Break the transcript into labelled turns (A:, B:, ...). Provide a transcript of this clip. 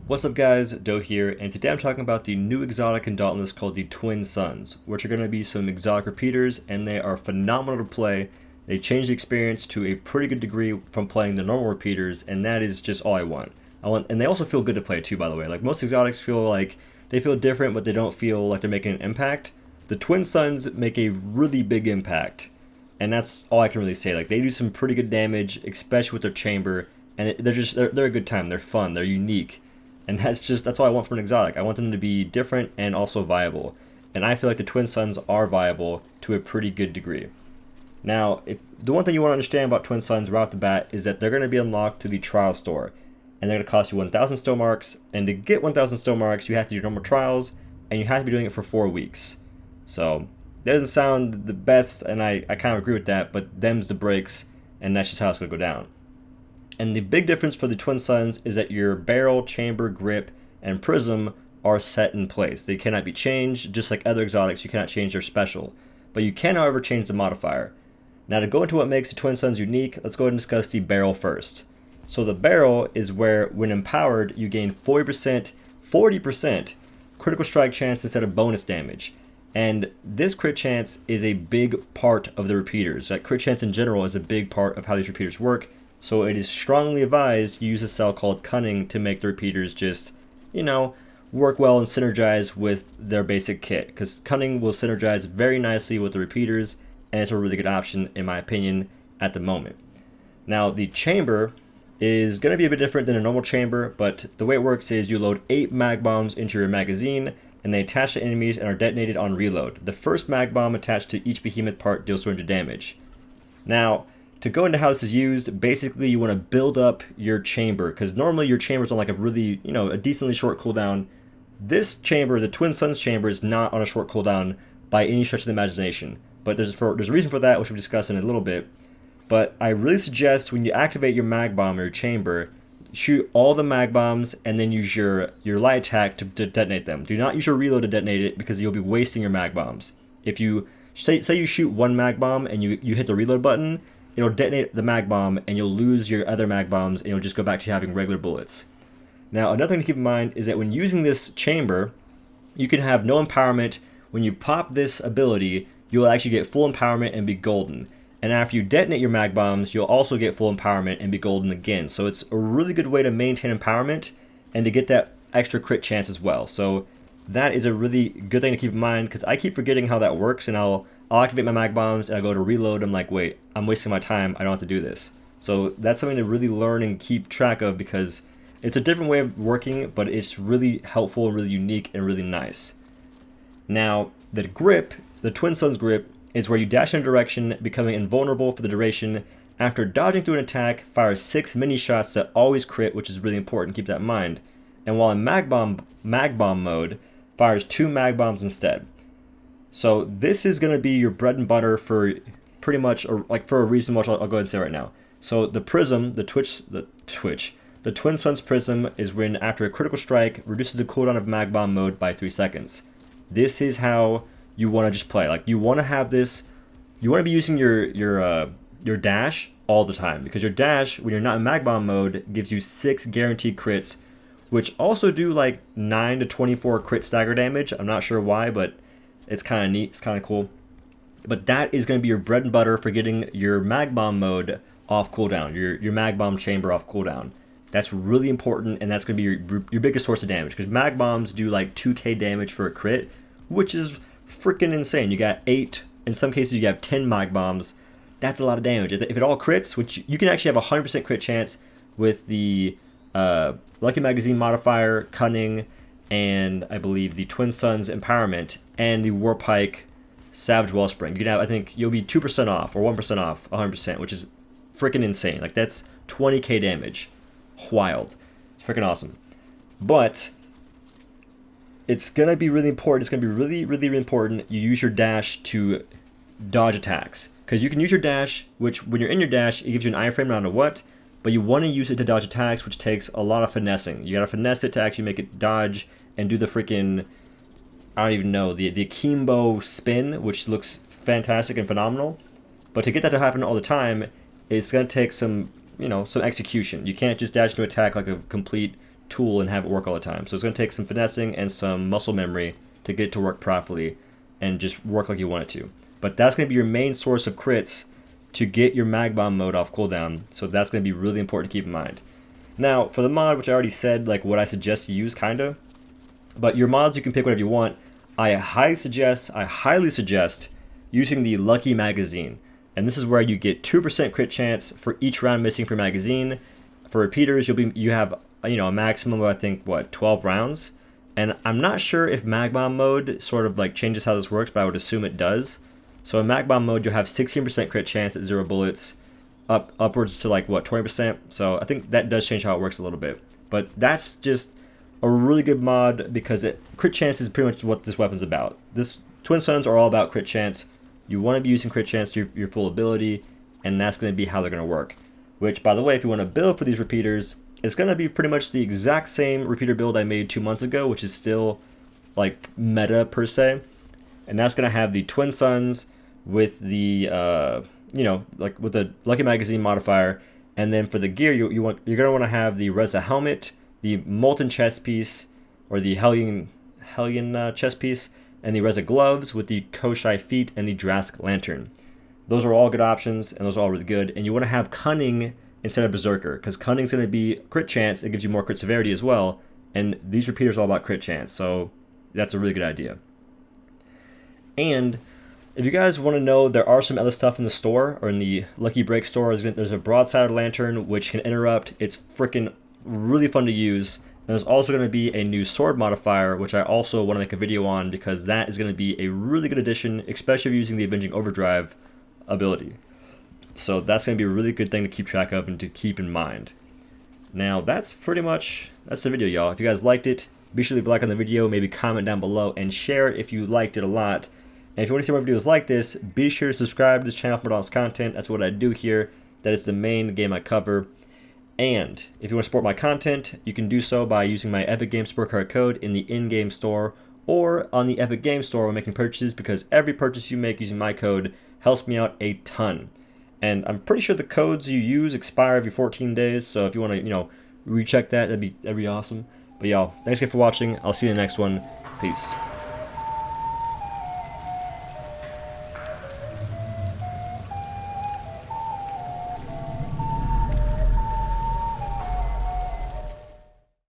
A: What's up guys, Doe here, and today I'm talking about the new exotic in Dauntless called the Twin Suns, which are going to be some exotic repeaters, and they are phenomenal to play. They change the experience to a pretty good degree from playing the normal repeaters, and that is just all I want. And they also feel good to play too, by the way. Like, most exotics feel like they feel different, but they don't feel like they're making an impact. The Twin Suns make a really big impact, and that's all I can really say. Like, they do some pretty good damage, especially with their chamber, and they're a good time. They're fun. They're unique. And that's all I want from an exotic. I want them to be different and also viable. And I feel like the Twin Suns are viable to a pretty good degree. Now, if the one thing you want to understand about Twin Suns right off the bat is that they're going to be unlocked through the trial store. And they're going to cost you 1,000 skill marks. And to get 1,000 skill marks, you have to do normal trials. And you have to be doing it for 4 weeks. So, that doesn't sound the best, and I kind of agree with that. But them's the breaks, and that's just how it's going to go down. And the big difference for the Twin Suns is that your barrel, chamber, grip, and prism are set in place. They cannot be changed, just like other exotics, you cannot change their special. But you can, however, change the modifier. Now, to go into what makes the Twin Suns unique, let's go ahead and discuss the barrel first. So the barrel is where, when empowered, you gain 40% critical strike chance instead of bonus damage. And this crit chance is a big part of the repeaters. That crit chance in general is a big part of how these repeaters work. So it is strongly advised you use a cell called Cunning to make the repeaters just, work well and synergize with their basic kit. Because Cunning will synergize very nicely with the repeaters, and it's a really good option, in my opinion, at the moment. Now, the chamber is going to be a bit different than a normal chamber, but the way it works is you load 8 mag bombs into your magazine, and they attach to enemies and are detonated on reload. The first mag bomb attached to each behemoth part deals 200 damage. Now, to go into how this is used, basically you want to build up your chamber, because normally your chamber's on like a really, a decently short cooldown. This chamber, the Twin Suns chamber, is not on a short cooldown by any stretch of the imagination. But there's a reason for that, which we'll discuss in a little bit. But I really suggest when you activate your mag bomb or your chamber, shoot all the mag bombs and then use your light attack to detonate them. Do not use your reload to detonate it, because you'll be wasting your mag bombs. If you say you shoot one mag bomb and you hit the reload button, it'll detonate the mag bomb, and you'll lose your other mag bombs, and you'll just go back to having regular bullets. Now, another thing to keep in mind is that when using this chamber, you can have no empowerment. When you pop this ability, you'll actually get full empowerment and be golden. And after you detonate your mag bombs, you'll also get full empowerment and be golden again. So it's a really good way to maintain empowerment and to get that extra crit chance as well. So that is a really good thing to keep in mind, because I keep forgetting how that works, and I'll activate my mag bombs and I go to reload. I'm like, wait, I'm wasting my time. I don't have to do this. So that's something to really learn and keep track of, because it's a different way of working, but it's really helpful and really unique and really nice. Now, the grip, the Twin Suns grip, is where you dash in a direction, becoming invulnerable for the duration. After dodging through an attack, fire 6 mini shots that always crit, which is really important. Keep that in mind. And while in mag bomb mode, fires 2 mag bombs instead. So this is going to be your bread and butter for pretty much, or like for a reason, which I'll go ahead and say right now. So the Prism, the Twin Suns Prism is when, after a critical strike, reduces the cooldown of mag bomb mode by 3 seconds. This is how you want to just play. Like, you want to have this, you want to be using your dash all the time, because your dash, when you're not in mag bomb mode, gives you 6 guaranteed crits, which also do like 9 to 24 crit stagger damage. I'm not sure why, but it's kind of neat. It's kind of cool. But that is going to be your bread and butter for getting your mag bomb mode off cooldown, your mag bomb chamber off cooldown. That's really important, and that's going to be your biggest source of damage, because mag bombs do like 2k damage for a crit, which is freaking insane. You got 8, in some cases you have 10 mag bombs. That's a lot of damage. If it all crits, which you can actually have a 100% crit chance with the Lucky Magazine modifier, Cunning, and I believe the Twin Suns Empowerment, and the Warpike Savage Wellspring. You can have, I think you'll be 2% off or 1% off 100%, which is freaking insane. Like, that's 20k damage. Wild. It's freaking awesome. But it's going to be really important. It's going to be really, really, really important you use your dash to dodge attacks. Because you can use your dash, which when you're in your dash, it gives you an iframe no matter what, but you want to use it to dodge attacks, which takes a lot of finessing. You got to finesse it to actually make it dodge and do the freaking, I don't even know, the akimbo spin, which looks fantastic and phenomenal. But to get that to happen all the time, it's going to take some, some execution. You can't just dash into attack like a complete tool and have it work all the time. So it's going to take some finessing and some muscle memory to get it to work properly and just work like you want it to. But that's going to be your main source of crits to get your mag bomb mode off cooldown. So that's going to be really important to keep in mind. Now, for the mod, which I already said, like what I suggest you use, kinda. But your mods, you can pick whatever you want. I highly suggest using the Lucky Magazine. And this is where you get 2% crit chance for each round missing for magazine. For repeaters, you have a maximum of, I think, 12 rounds. And I'm not sure if mag bomb mode sort of like changes how this works, but I would assume it does. So in mag bomb mode, you'll have 16% crit chance at 0 bullets, upwards to like 20%. So I think that does change how it works a little bit. But that's just a really good mod because crit chance is pretty much what this weapon's about. This Twin Suns are all about crit chance. You want to be using crit chance to your full ability, and that's going to be how they're going to work. Which, by the way, if you want to build for these repeaters, it's going to be pretty much the exact same repeater build I made 2 months ago, which is still like meta per se. And that's going to have the Twin Suns with the with the Lucky Magazine modifier, and then for the gear you're going to want to have the Reza helmet, the Molten chest piece, or the Hellion chest piece, and the Reza gloves with the Koshai feet and the Drask lantern. Those are all good options, and those are all really good. And you want to have Cunning instead of Berserker, because Cunning's going to be crit chance. It gives you more crit severity as well, and these repeaters are all about crit chance, so that's a really good idea. And if you guys want to know, there are some other stuff in the store, or in the Lucky Break store. There's a broadside lantern, which can interrupt. It's freaking really fun to use. And there's also going to be a new sword modifier, which I also want to make a video on, because that is going to be a really good addition, especially if you're using the Avenging Overdrive ability. So that's going to be a really good thing to keep track of and to keep in mind. Now, that's the video, y'all. If you guys liked it, be sure to leave a like on the video, maybe comment down below, and share it if you liked it a lot. And if you want to see more videos like this, be sure to subscribe to this channel for more Dauntless content. That's what I do here. That is the main game I cover. And if you want to support my content, you can do so by using my Epic Games Support Card code in the in-game store or on the Epic Games Store when making purchases, because every purchase you make using my code helps me out a ton. And I'm pretty sure the codes you use expire every 14 days, so if you want to, recheck that, that'd be awesome. But y'all, thanks again for watching. I'll see you in the next one. Peace.